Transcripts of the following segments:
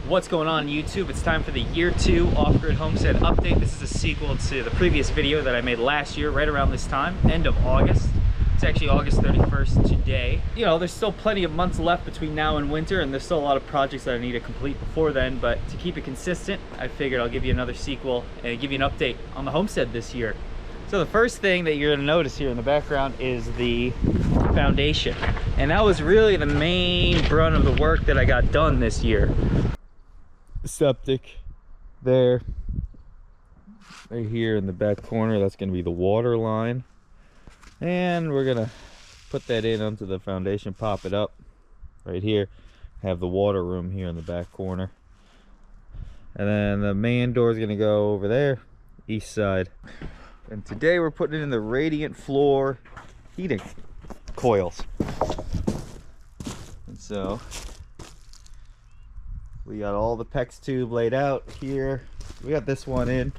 What's going on YouTube? It's time for the year 2 off-grid homestead update. This is a sequel to the previous video that I made last year, right around this time, end of August. It's actually August 31st today. You know, there's still plenty of months left between now and winter, and there's still a lot of projects that I need to complete before then, but to keep it consistent, I figured I'll give you another sequel and give you an update on the homestead this year. So the first thing that you're gonna notice here in the background is the foundation. And that was really the main brunt of the work that I got done this year. Septic there, right here in the back corner, that's going to be the water line, and we're gonna put that in onto the foundation, pop it up right here, have the water room here in the back corner, and then the main door is going to go over there, east side. And today we're putting in the radiant floor heating coils, and so we got all the PEX tube laid out here. We got this one in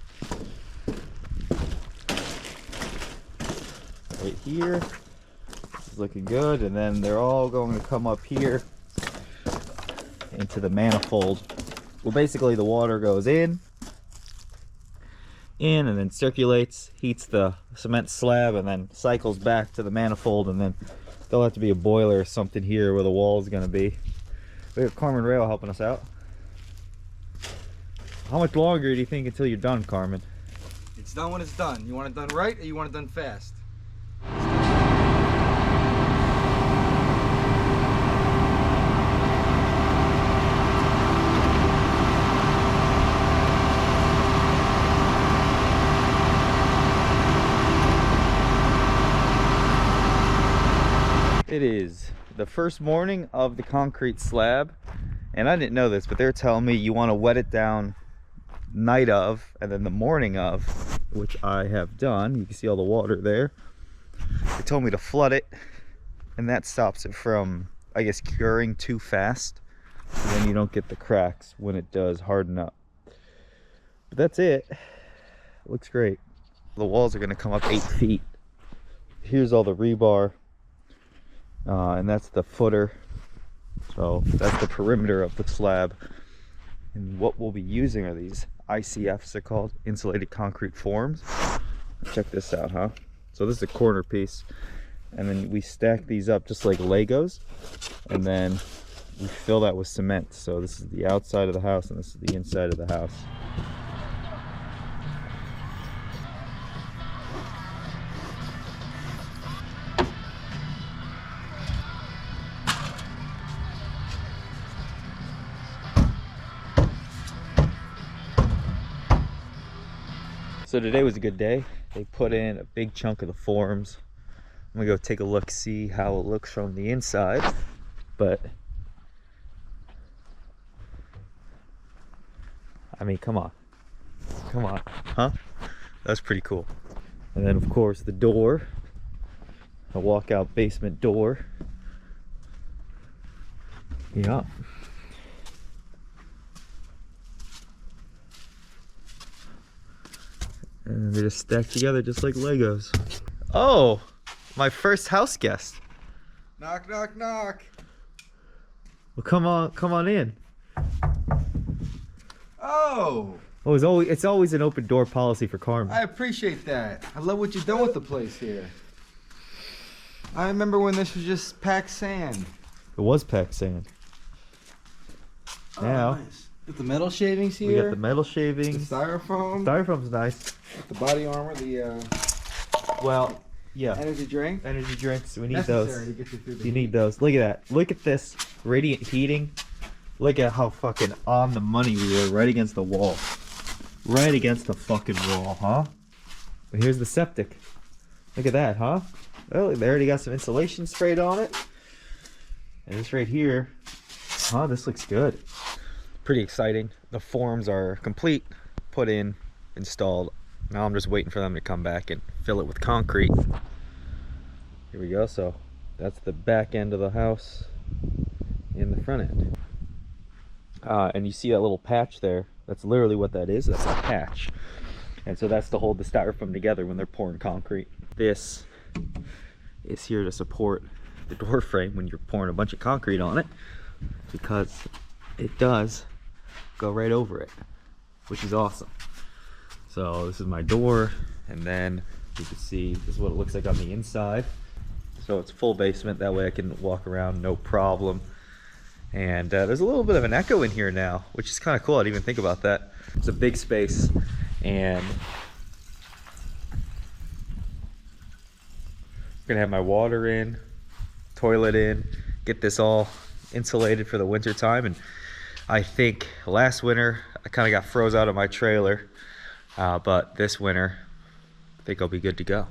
right here. This is looking good, and then they're all going to come up here into the manifold. Well, basically the water goes in and then circulates, heats the cement slab, and then cycles back to the manifold, and then there'll have to be a boiler or something here where the wall is going to be. We have Carmen Rail helping us out. How much longer do you think until you're done, Carmen? It's done when it's done. You want it done right, or you want it done fast? It is the first morning of the concrete slab, and I didn't know this, but they're telling me you want to wet it down night of and then the morning of, which I have done. You can see all the water there. They told me to flood it, and that stops it from, I guess, curing too fast, so then you don't get the cracks when it does harden up. But that's it. Looks great. The walls are going to come up 8 feet. Here's all the rebar, and that's the footer. So that's the perimeter of the slab. And what we'll be using are these ICFs, they're called, insulated concrete forms. Check this out, huh? So this is a corner piece, and then we stack these up just like Legos, and then we fill that with cement. So this is the outside of the house, and this is the inside of the house. So today was a good day. They put in a big chunk of the forms. I'm gonna go take a look, see how it looks from the inside. But I mean, come on, huh? That's pretty cool. And then of course the door, a walkout basement door. Yeah. And they're just stacked together just like Legos. Oh, my first house guest. Knock, knock, knock. Well, come on in. Oh, It's always an open door policy for Carmen. I appreciate that. I love what you've done with the place here. I remember when this was just packed sand. It was packed sand. Oh, Now, nice. With the metal shavings here. we got the metal shavings. The styrofoam. Styrofoam's nice. The body armor. The Well, yeah. energy drink. Energy drinks. We need Necessary those. to get you through the You need those. Look at that. Look at this radiant heating. Look at how fucking on the money we were, right against the wall. Right against the fucking wall, huh? But here's the septic. Look at that, huh? Oh, they already got some insulation sprayed on it. And this right here, huh? This looks good. Pretty exciting. The forms are complete, put in, installed. Now I'm just waiting for them to come back and fill it with concrete. Here we go. So that's the back end of the house and the front end. And you see that little patch there? That's literally what that is. That's a patch. And so that's to hold the styrofoam together when they're pouring concrete. This is here to support the door frame when you're pouring a bunch of concrete on it, because it does go right over it, which is awesome. So this is my door, and then you can see this is what it looks like on the inside. So it's full basement, that way I can walk around no problem. And there's a little bit of an echo in here now, which is kind of cool. I didn't even think about that. It's a big space, and I'm gonna have my water in, toilet in, get this all insulated for the winter time. And I think last winter I kind of got froze out of my trailer, but this winter I think I'll be good to go.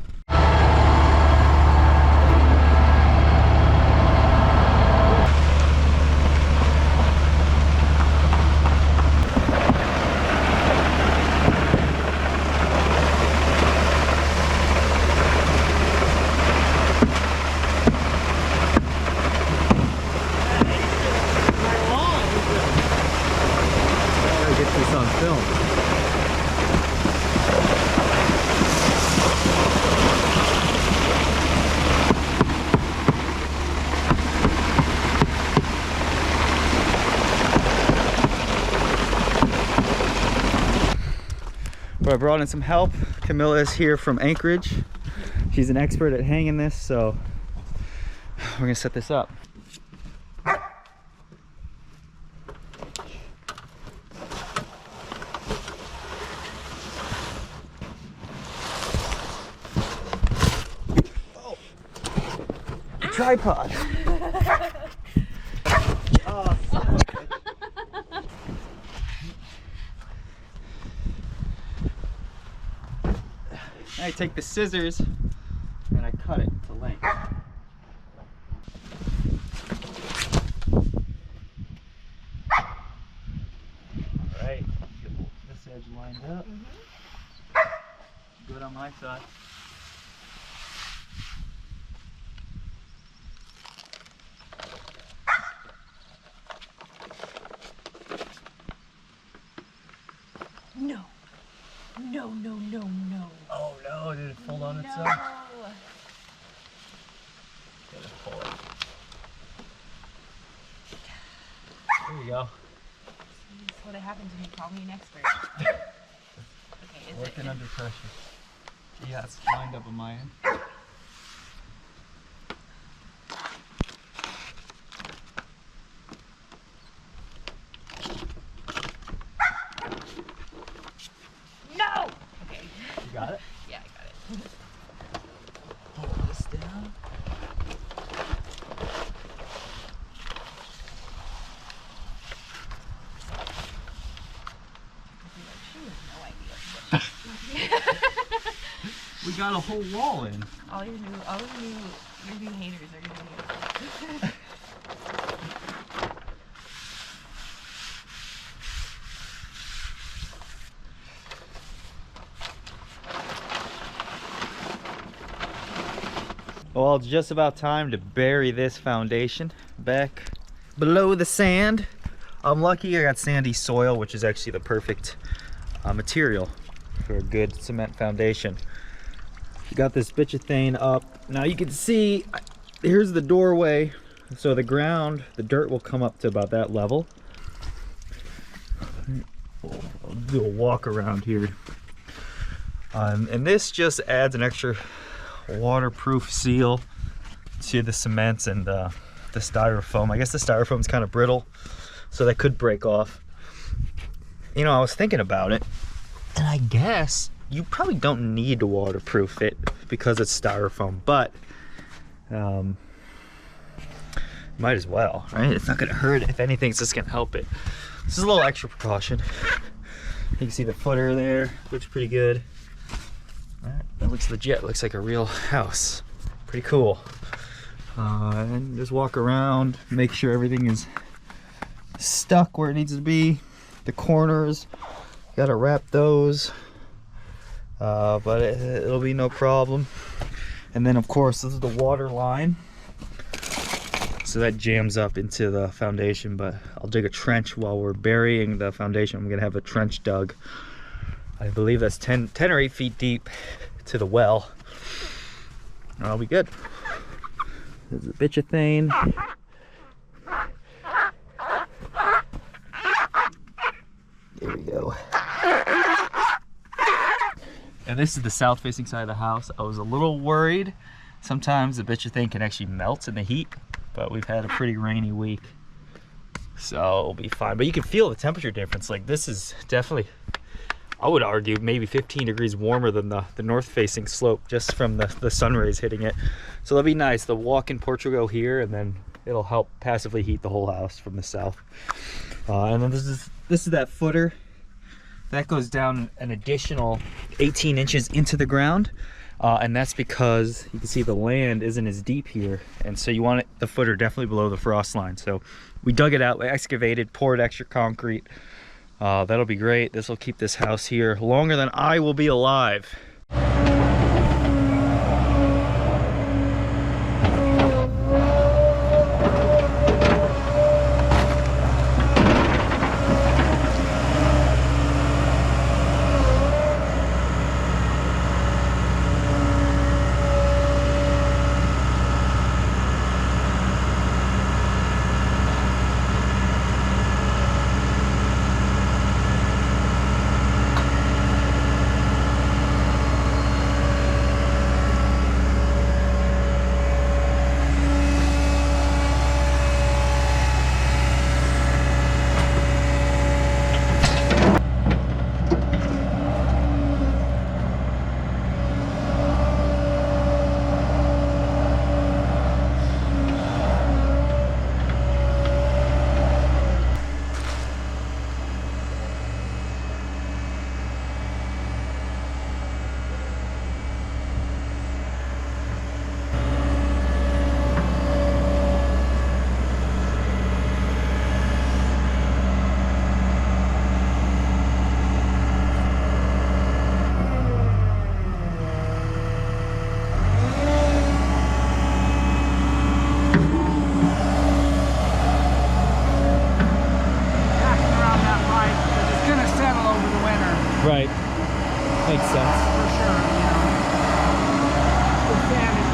Get this on film. But I brought in some help. Camilla is here from Anchorage. She's an expert at hanging this, so we're gonna set this up. Tripod. Oh, I take the scissors and I cut it to length. Alright, get this edge lined up. Good on my side. No. No, no, no, no. Oh no, did it fold on itself? No. Gotta pull it. There you go. That's what happens when you call me an expert. Okay, is Working it? under pressure. Yeah, it's lined up on my end. No! Okay. You got it? Yeah, I got it. Hold this down. She has no idea. We got a whole wall in. All your new haters are gonna be. Well, it's just about time to bury this foundation back below the sand. I'm lucky I got sandy soil, which is actually the perfect material for a good cement foundation. Got this bitchathane up. Now you can see, here's the doorway. So the ground, the dirt will come up to about that level. I'll do a walk around here. And this just adds an extra waterproof seal to the cements and the styrofoam. I guess the styrofoam's kind of brittle, so that could break off. You know, I was thinking about it, and I guess you probably don't need to waterproof it because it's styrofoam, but might as well, right? It's not gonna hurt it. If anything, it's just gonna help it. This is a little extra precaution. You can see the footer there, looks pretty good. That looks legit, looks like a real house. Pretty cool. And just walk around, make sure everything is stuck where it needs to be. The corners, gotta wrap those. But it'll be no problem. And then of course, this is the water line. So that jams up into the foundation, but I'll dig a trench while we're burying the foundation. I'm gonna have a trench dug. I believe that's 10 or 8 feet deep to the well. I'll be good. There's a bitchathane. go. And this is the south facing side of the house. I was a little worried. Sometimes the bitch thing can actually melt in the heat, but we've had a pretty rainy week, so it'll be fine. But you can feel the temperature difference. Like, this is definitely, I would argue, maybe 15 degrees warmer than the north facing slope, just from the sun rays hitting it. So that'll be nice. The walk-in porch will go here, and then it'll help passively heat the whole house from the south. And then this is that footer that goes down an additional 18 inches into the ground, and that's because you can see the land isn't as deep here, and so you want the footer definitely below the frost line. So we dug it out, we excavated, poured extra concrete. That'll be great. This will keep this house here longer than I will be alive. Right. Makes sense. For sure, you know. The fan is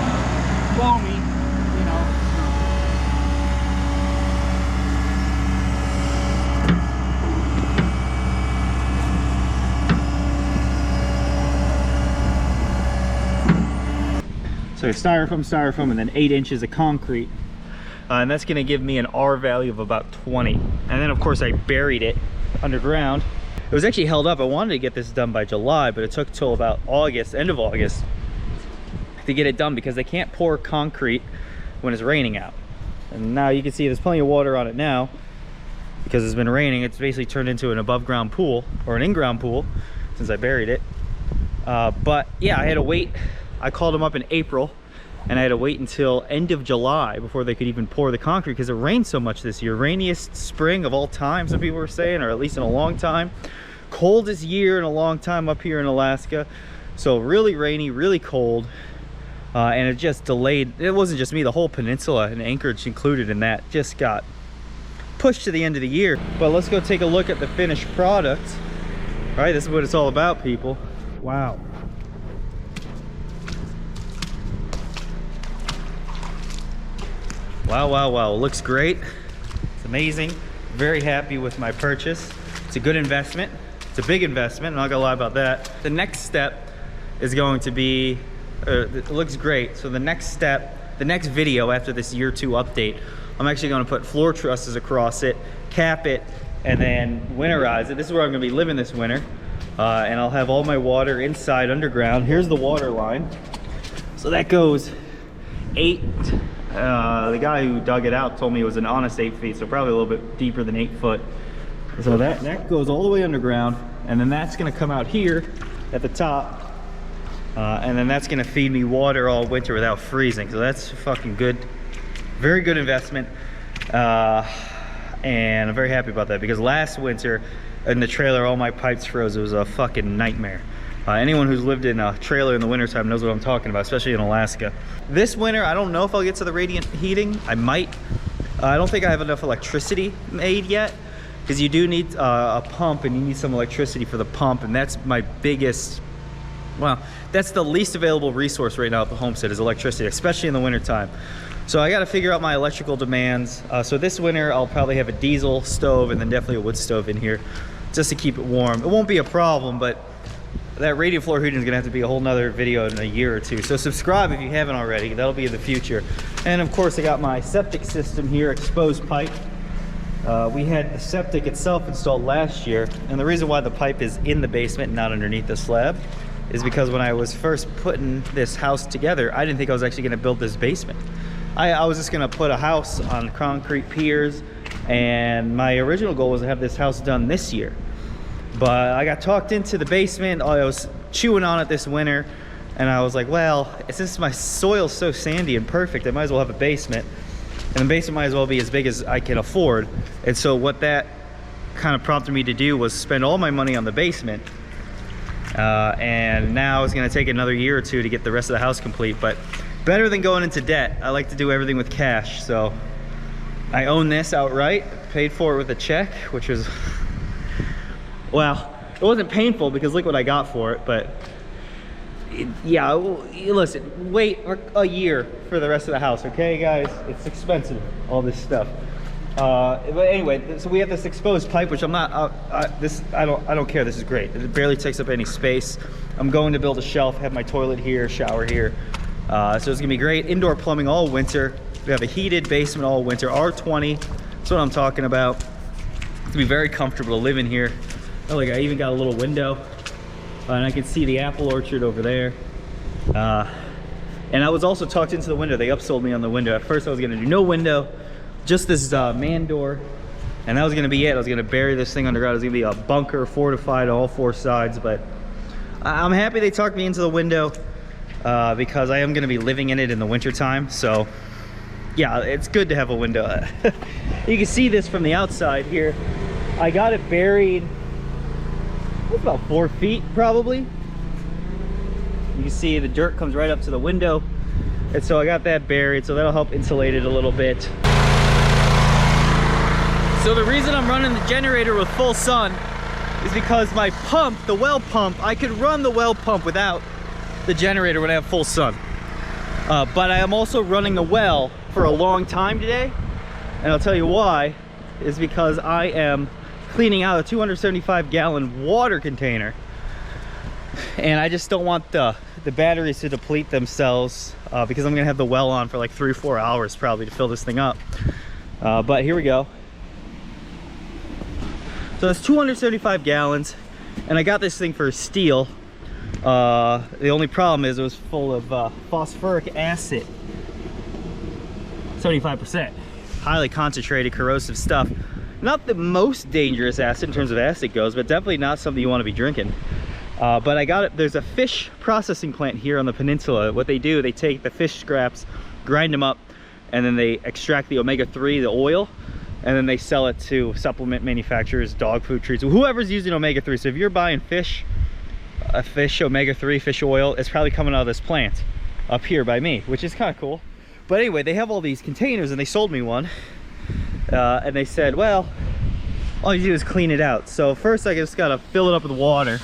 foamy, you know. So styrofoam, and then 8 inches of concrete. And that's gonna give me an R value of about 20. And then of course I buried it underground. It was actually held up. I wanted to get this done by July, but it took till about August, end of August, to get it done because they can't pour concrete when it's raining out. And now you can see there's plenty of water on it now because it's been raining. It's basically turned into an above ground pool, or an in-ground pool, since I buried it. But yeah, I had to wait. I called them up in April, and I had to wait until end of July before they could even pour the concrete because it rained so much this year. Rainiest spring of all time, some people were saying, or at least in a long time. Coldest year in a long time up here in Alaska. So really rainy, really cold, and it just delayed. It wasn't just me, the whole peninsula and Anchorage included in that just got pushed to the end of the year. But let's go take a look at the finished product. All right, this is what it's all about, people. Wow. Wow, wow, wow, it looks great. It's amazing. Very happy with my purchase. It's a good investment. It's a big investment, I'm not gonna lie about that. The next step is going to be, it looks great. So the next step, the next video after this year 2 update, I'm actually gonna put floor trusses across it, cap it, and then winterize it. This is where I'm gonna be living this winter. And I'll have all my water inside underground. Here's the water line. So that goes 8, the guy who dug it out told me it was an honest 8 feet, so probably a little bit deeper than 8 foot. So that goes all the way underground, and then that's gonna come out here at the top, and then that's gonna feed me water all winter without freezing. So that's fucking good, very good investment, and I'm very happy about that because last winter in the trailer all my pipes froze. It was a fucking nightmare. Anyone who's lived in a trailer in the wintertime knows what I'm talking about, especially in Alaska. This winter, I don't know if I'll get to the radiant heating. I might. I don't think I have enough electricity made yet, because you do need a pump, and you need some electricity for the pump, and that's my biggest, well, that's the least available resource right now at the homestead is electricity, especially in the wintertime. So I gotta figure out my electrical demands. So this winter, I'll probably have a diesel stove and then definitely a wood stove in here. just to keep it warm. It won't be a problem, but that radiant floor heating is gonna have to be a whole nother video in a year or two. So subscribe if you haven't already. That'll be in the future. And of course, I got my septic system here, exposed pipe. We had the septic itself installed last year, and the reason why the pipe is in the basement and not underneath the slab is because when I was first putting this house together, I didn't think I was actually gonna build this basement. I was just gonna put a house on concrete piers, and my original goal was to have this house done this year. But I got talked into the basement. I was chewing on it this winter, and I was like, well, since my soil's so sandy and perfect, I might as well have a basement. And the basement might as well be as big as I can afford. And so what that kind of prompted me to do was spend all my money on the basement. And now it's gonna take another year or two to get the rest of the house complete, but better than going into debt. I like to do everything with cash. So I own this outright, paid for it with a check, which was, well, it wasn't painful because look what I got for it, but yeah, listen, wait a year for the rest of the house, okay, guys? It's expensive, all this stuff. But anyway, so we have this exposed pipe, which I'm not, I don't care. This is great. It barely takes up any space. I'm going to build a shelf, have my toilet here, shower here. So it's gonna be great. Indoor plumbing all winter. We have a heated basement all winter. R20. That's what I'm talking about. It's gonna be very comfortable to live in here. Oh, like I even got a little window. And I can see the apple orchard over there. And I was also talked into the window. They upsold me on the window. At first I was gonna do no window, just this man door. And that was gonna be it. I was gonna bury this thing underground. It was gonna be a bunker, fortified on all four sides. But I'm happy they talked me into the window because I am gonna be living in it in the winter time. So yeah, it's good to have a window. You can see this from the outside here. I got it buried. It's about 4 feet probably. You can see the dirt comes right up to the window, and so I got that buried, so that'll help insulate it a little bit. So the reason I'm running the generator with full sun is because my pump, the well pump, I could run the well pump without the generator when I have full sun. But I am also running the well for a long time today, and I'll tell you why. Is because I am cleaning out a 275-gallon water container, and I just don't want the batteries to deplete themselves because I'm gonna have the well on for like 3 or 4 hours probably to fill this thing up. But here we go. So it's 275 gallons, and I got this thing for steel. The only problem is it was full of phosphoric acid, 75%, highly concentrated corrosive stuff. Not the most dangerous acid in terms of acid goes, but definitely not something you want to be drinking. But I got it. There's a fish processing plant here on the peninsula. What they do, they take the fish scraps, grind them up, and then they extract the omega-3, the oil, and then they sell it to supplement manufacturers, dog food treats, whoever's using omega-3. So if you're buying fish, a fish omega-3 fish oil, it's probably coming out of this plant up here by me, which is kind of cool. But anyway, they have all these containers, and they sold me one. And they said, well, all you do is clean it out. So first I just gotta fill it up with water.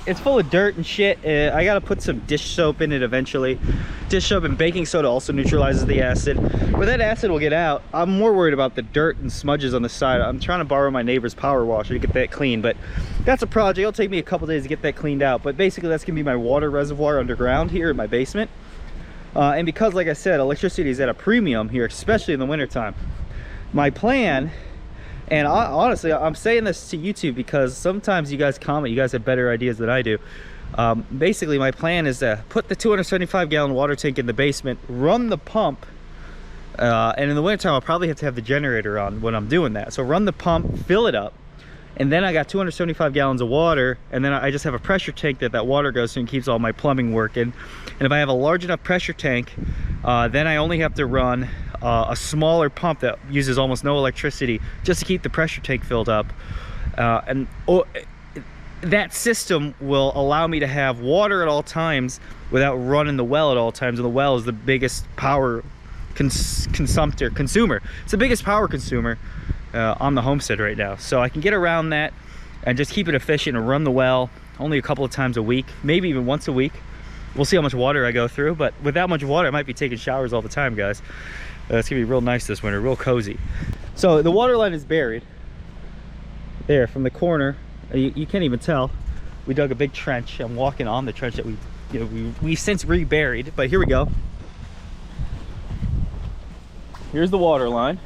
It's full of dirt and shit. I gotta put some dish soap in it eventually. Dish soap and baking soda also neutralizes the acid. But that acid will get out. I'm more worried about the dirt and smudges on the side. I'm trying to borrow my neighbor's power washer to get that clean, but that's a project. It'll take me a couple days to get that cleaned out. But basically that's gonna be my water reservoir underground here in my basement. And because, like I said, electricity is at a premium here, especially in the wintertime. My plan, and honestly, I'm saying this to YouTube because sometimes you guys comment, you guys have better ideas than I do. Basically, my plan is to put the 275-gallon water tank in the basement, run the pump, and in the wintertime, I'll probably have to have the generator on when I'm doing that. So run the pump, fill it up, and then I got 275 gallons of water, and then I just have a pressure tank that water goes to and keeps all my plumbing working. And if I have a large enough pressure tank, then I only have to run a smaller pump that uses almost no electricity just to keep the pressure tank filled up. That system will allow me to have water at all times without running the well at all times. And the well is the biggest power consumer. It's the biggest power consumer on the homestead right now. So I can get around that and just keep it efficient and run the well only a couple of times a week, maybe even once a week. We'll see how much water I go through, but with that much water, I might be taking showers all the time, guys. It's gonna be real nice this winter, real cozy. So the water line is buried there from the corner. You can't even tell. We dug a big trench. I'm walking on the trench that we've since reburied, but here we go. Here's the water line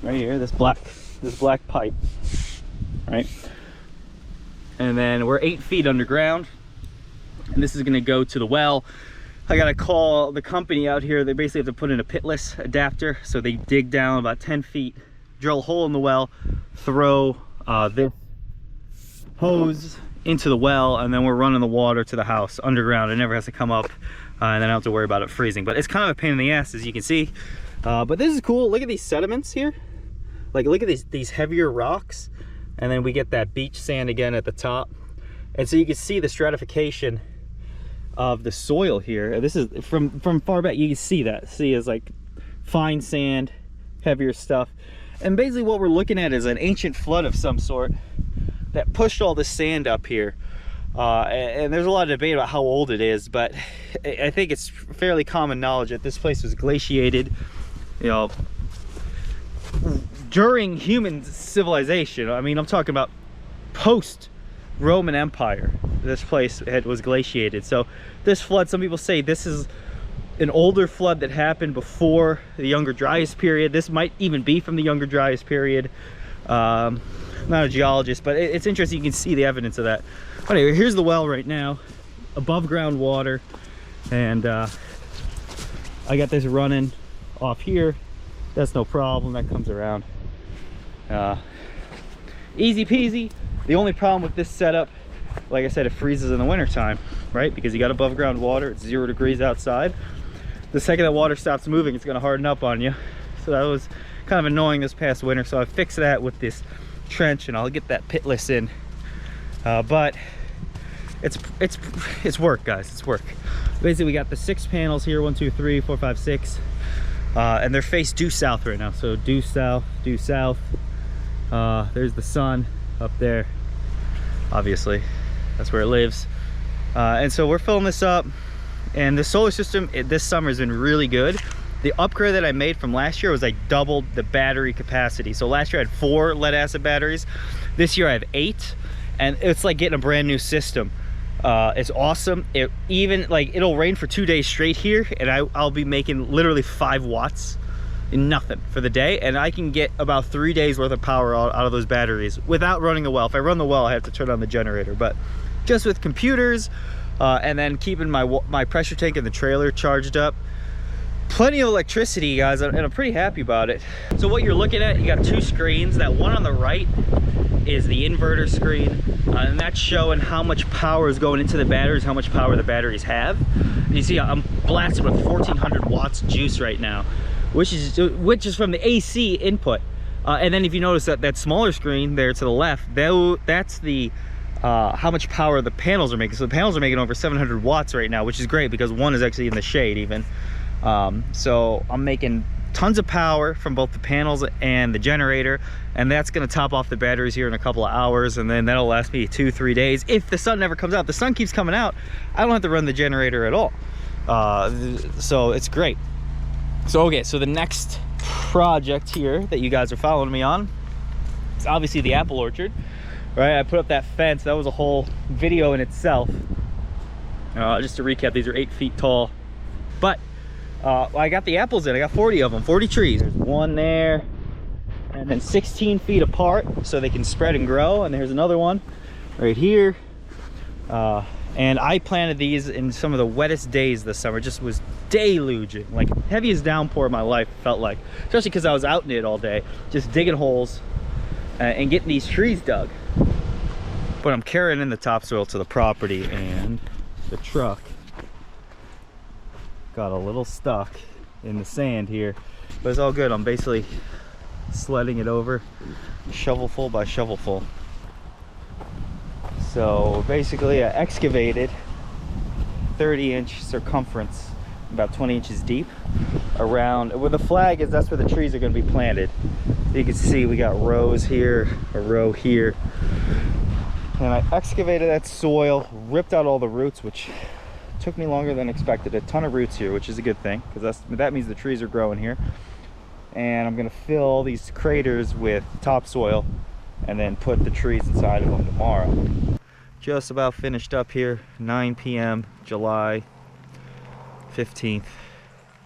right here, this black pipe, right? And then we're 8 feet underground, and this is going to go to the well. I gotta call the company out here. They basically have to put in a pitless adapter, so they dig down about 10 feet, drill a hole in the well, throw this hose into the well, and then we're running the water to the house underground. It never has to come up, and then I don't have to worry about it freezing. But it's kind of a pain in the ass, as you can see. But this is cool. Look at these sediments here. Like, look at these heavier rocks, and then we get that beach sand again at the top. And so you can see the stratification of the soil here. This is from far back. You can see that. See, it's like fine sand, heavier stuff. And basically what we're looking at is an ancient flood of some sort that pushed all this sand up here. And there's a lot of debate about how old it is, but I think it's fairly common knowledge that this place was glaciated, you know, during human civilization. I mean, I'm talking about post Roman Empire. This place was glaciated. So this flood, some people say this is an older flood that happened before the Younger Dryas period. This might even be from the Younger Dryas period. I'm not a geologist, but it's interesting. You can see the evidence of that. But anyway, here's the well right now, above ground water, and I got this running off here. That's no problem. That comes around easy peasy. The only problem with this setup, like I said, it freezes in the winter time, right? Because you got above ground water. It's 0 degrees outside. The second that water stops moving, it's going to harden up on you. So that was kind of annoying this past winter. So I fixed that with this trench, and I'll get that pitless in. But it's work, guys. It's work. Basically, we got the 6 panels here, 1 2 3 4 5 6, and they're faced due south right now. So due south, due south. There's the sun up there, obviously that's where it lives. And so we're filling this up, and the solar system this summer has been really good. The upgrade that I made from last year was I doubled the battery capacity. So last year I had 4 lead acid batteries. This year I have 8, and it's like getting a brand new system. It's awesome. It'll rain for 2 days straight here, and I'll be making literally 5 watts in nothing for the day, and I can get about 3 days worth of power out of those batteries without running the well. If I run the well, I have to turn on the generator, but just with computers and then keeping my pressure tank in the trailer charged up, plenty of electricity, guys, and I'm pretty happy about it. So what you're looking at, you got 2 screens. That one on the right is the inverter screen, and that's showing how much power is going into the batteries, how much power the batteries have. And you see I'm blasting with 1400 watts juice right now, which is from the AC input. And then if you notice that smaller screen there to the left, that's the how much power the panels are making. So the panels are making over 700 watts right now, which is great because one is actually in the shade even. So I'm making tons of power from both the panels and the generator, and that's going to top off the batteries here in a couple of hours, and then that'll last me 2-3 days. If the sun never comes out, the sun keeps coming out, I don't have to run the generator at all. So it's great. So okay, so the next project here that you guys are following me on is obviously the apple orchard, right? I put up that fence. That was a whole video in itself. Just to recap, these are 8 feet tall, but I got the apples in. I got 40 of them, 40 trees. There's one there, and then 16 feet apart so they can spread and grow. And there's another one right here. And I planted these in some of the wettest days this summer. Just was deluging, like heaviest downpour of my life, felt like. Especially because I was out in it all day, just digging holes and getting these trees dug. But I'm carrying in the topsoil to the property, and the truck got a little stuck in the sand here, but it's all good. I'm basically sledding it over shovelful by shovelful. So basically I excavated 30-inch circumference, about 20 inches deep, around where the flag is. That's where the trees are going to be planted. You can see we got rows here, a row here, and I excavated that soil, ripped out all the roots, which Took me longer than expected. A ton of roots here, which is a good thing, because that means the trees are growing here. And I'm gonna fill these craters with topsoil and then put the trees inside of them tomorrow. Just about finished up here, 9 p.m. July 15th,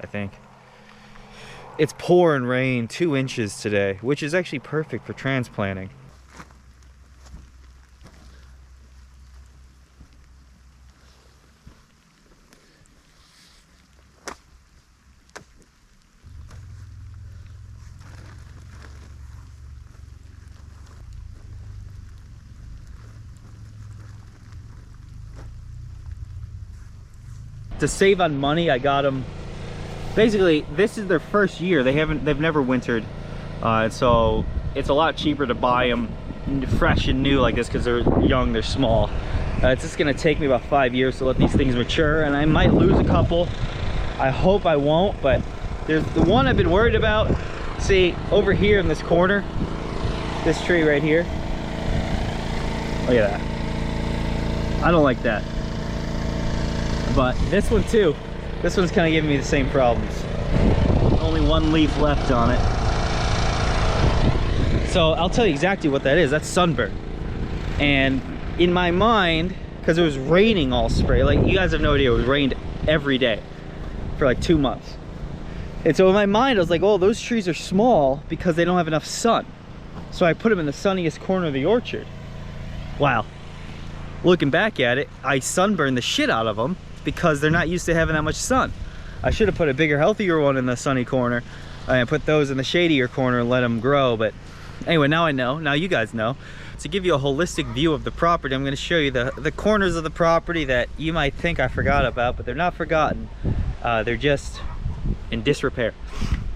I think. It's pouring rain, 2 inches today, which is actually perfect for transplanting. To save on money, I got them. Basically, this is their first year. They've never wintered, and so it's a lot cheaper to buy them fresh and new like this because they're young, they're small. It's just gonna take me about 5 years to let these things mature, and I might lose a couple. I hope I won't, but there's the one I've been worried about. See, over here in this corner, this tree right here. Look at that. I don't like that. But this one too, this one's kind of giving me the same problems. Only 1 leaf left on it. So I'll tell you exactly what that is. That's sunburn. And in my mind, because it was raining all spring, like you guys have no idea, it was rained every day for like 2 months. And so in my mind, I was like, oh, those trees are small because they don't have enough sun. So I put them in the sunniest corner of the orchard. Wow. Looking back at it, I sunburned the shit out of them because they're not used to having that much sun. I should have put a bigger, healthier one in the sunny corner and put those in the shadier corner and let them grow. But anyway, now I know, now you guys know. To give you a holistic view of the property, I'm going to show you the corners of the property that you might think I forgot about, but they're not forgotten. They're just in disrepair.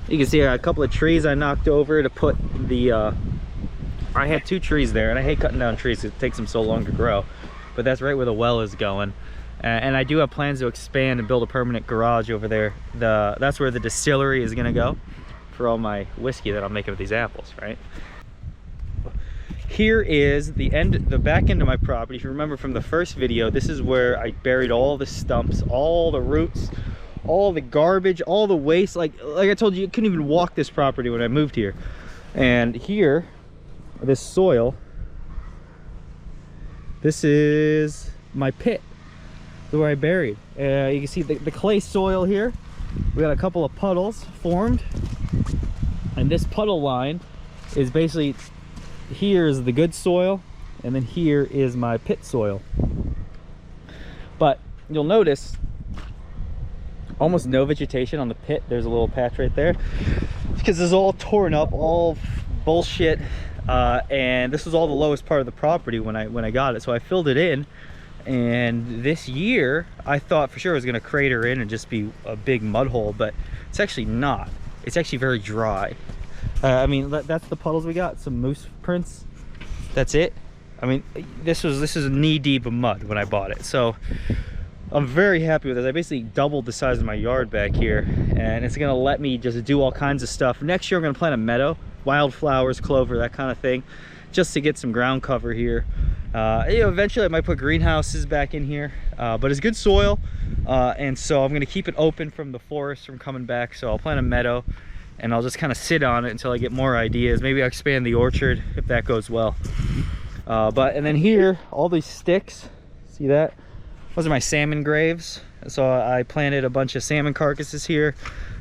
You can see a couple of trees I knocked over to put the I had 2 trees there, and I hate cutting down trees because it takes them so long to grow, but that's right where the well is going. And I do have plans to expand and build a permanent garage over there. That's where the distillery is going to go for all my whiskey that I'm making with these apples, right? Here is the back end of my property. If you remember from the first video, this is where I buried all the stumps, all the roots, all the garbage, all the waste. Like I told you, you couldn't even walk this property when I moved here. And here, this soil, this is my pit where I buried. You can see the clay soil here. We got a couple of puddles formed, and this puddle line is basically, here's the good soil, and then here is my pit soil. But you'll notice almost no vegetation on the pit. There's a little patch right there because it's all torn up, all bullshit, and this was all the lowest part of the property when I got it, so I filled it in. And this year I thought for sure it was going to crater in and just be a big mud hole, but it's actually not. It's actually very dry. I mean, that's the puddles we got, some moose prints. That's it. I mean, this is knee deep of mud when I bought it, so I'm very happy with this. I basically doubled the size of my yard back here, and it's gonna let me just do all kinds of stuff. Next year I'm gonna plant a meadow, wildflowers, clover, that kind of thing, just to get some ground cover here. You know, eventually I might put greenhouses back in here, but it's good soil, and so I'm going to keep it open from the forest from coming back. So I'll plant a meadow, and I'll just kind of sit on it until I get more ideas. Maybe I'll expand the orchard if that goes well. And then here, all these sticks, see that? Those are my salmon graves. So I planted a bunch of salmon carcasses here.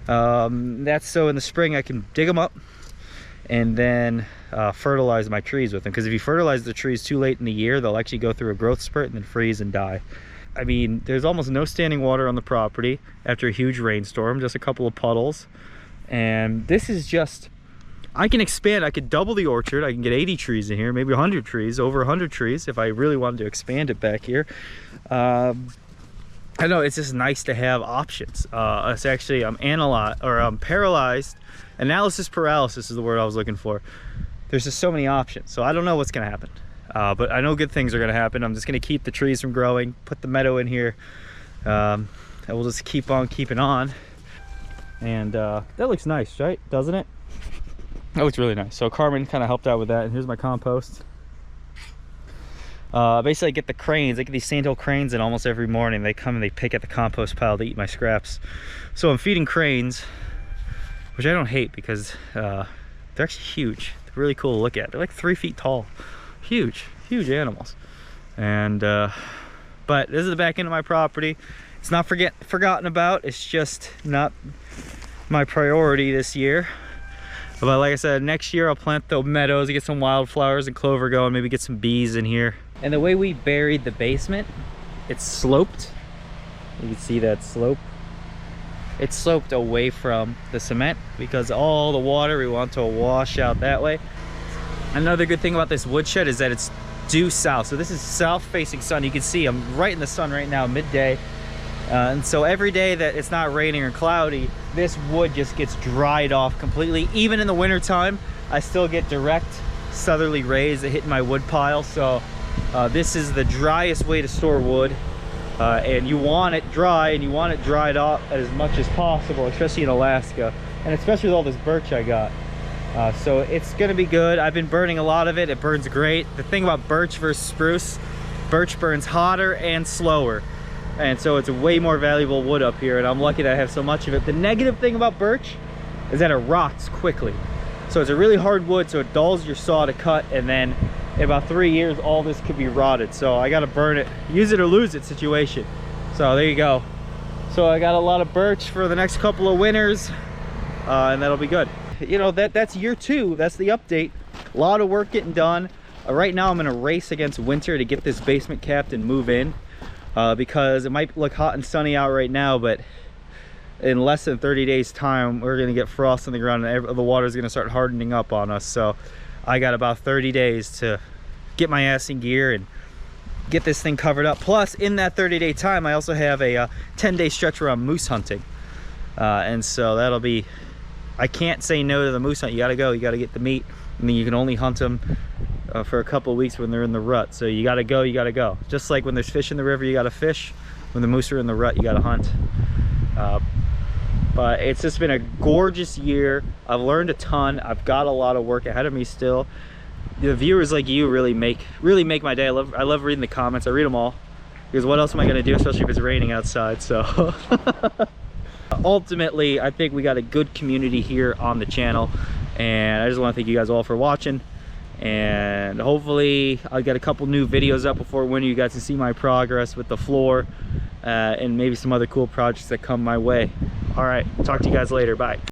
That's so in the spring I can dig them up and then fertilize my trees with them, because if you fertilize the trees too late in the year, they'll actually go through a growth spurt and then freeze and die. I mean, there's almost no standing water on the property after a huge rainstorm, just a couple of puddles. And this is just, I can expand, I could double the orchard, I can get 80 trees in here, maybe 100 trees, over 100 trees if I really wanted to expand it back here. I know, it's just nice to have options. It's actually, I'm paralyzed. Analysis paralysis is the word I was looking for. There's just so many options, so I don't know what's gonna happen, but I know good things are gonna happen. I'm just gonna keep the trees from growing, put the meadow in here, and we'll just keep on keeping on. And that looks nice, right? Doesn't it? That looks really nice. So Carmen kind of helped out with that, and here's my compost. Basically I get the cranes, I get these sandhill cranes, and almost every morning they come and they pick at the compost pile to eat my scraps. So I'm feeding cranes, which I don't hate because they're actually huge. They're really cool to look at. They're like 3 feet tall. Huge animals. And but this is the back end of my property. It's not forgotten about. It's just not my priority this year. But like I said, next year I'll plant the meadows, get some wildflowers and clover going, maybe get some bees in here. And the way we buried the basement, it's sloped. You can see that slope. It's sloped away from the cement because all the water we want to wash out that way. Another good thing about this woodshed is that it's due south. So this is south facing sun. You can see I'm right in the sun right now, midday. And so every day that it's not raining or cloudy, this wood just gets dried off completely. Even in the winter time, I still get direct southerly rays that hit my wood pile. So this is the driest way to store wood. And you want it dry, and you want it dried off as much as possible, especially in Alaska, and especially with all this birch I got. So it's gonna be good. I've been burning a lot of it. It burns great. The thing about birch versus spruce, birch burns hotter and slower. And so it's a way more valuable wood up here, and I'm lucky that I have so much of it. The negative thing about birch is that it rots quickly. So it's a really hard wood, so it dulls your saw to cut, and then in about 3 years, all this could be rotted. So I gotta burn it, use it or lose it situation. So there you go. So I got a lot of birch for the next couple of winters, and that'll be good. You know, that's year 2, that's the update. A lot of work getting done. Right now I'm in a race against winter to get this basement capped and move in. Because it might look hot and sunny out right now, but in less than 30 days time we're gonna get frost on the ground and the water's gonna start hardening up on us. So I got about 30 days to get my ass in gear and get this thing covered up. Plus in that 30-day time I also have a 10-day stretch where I'm moose hunting, and so that'll be, I can't say no to the moose hunt. You gotta go, you gotta get the meat. I mean, you can only hunt them for a couple of weeks when they're in the rut. So you gotta go. Just like when there's fish in the river, you gotta fish. When the moose are in the rut, you gotta hunt. But it's just been a gorgeous year. I've learned a ton. I've got a lot of work ahead of me still. The viewers like you really make my day. I love reading the comments. I read them all, because what else am I gonna do, especially if it's raining outside? So ultimately, I think we got a good community here on the channel, and I just want to thank you guys all for watching. And hopefully I'll get a couple new videos up before winter. You guys can see my progress with the floor, and maybe some other cool projects that come my way. All right, talk to you guys later. Bye.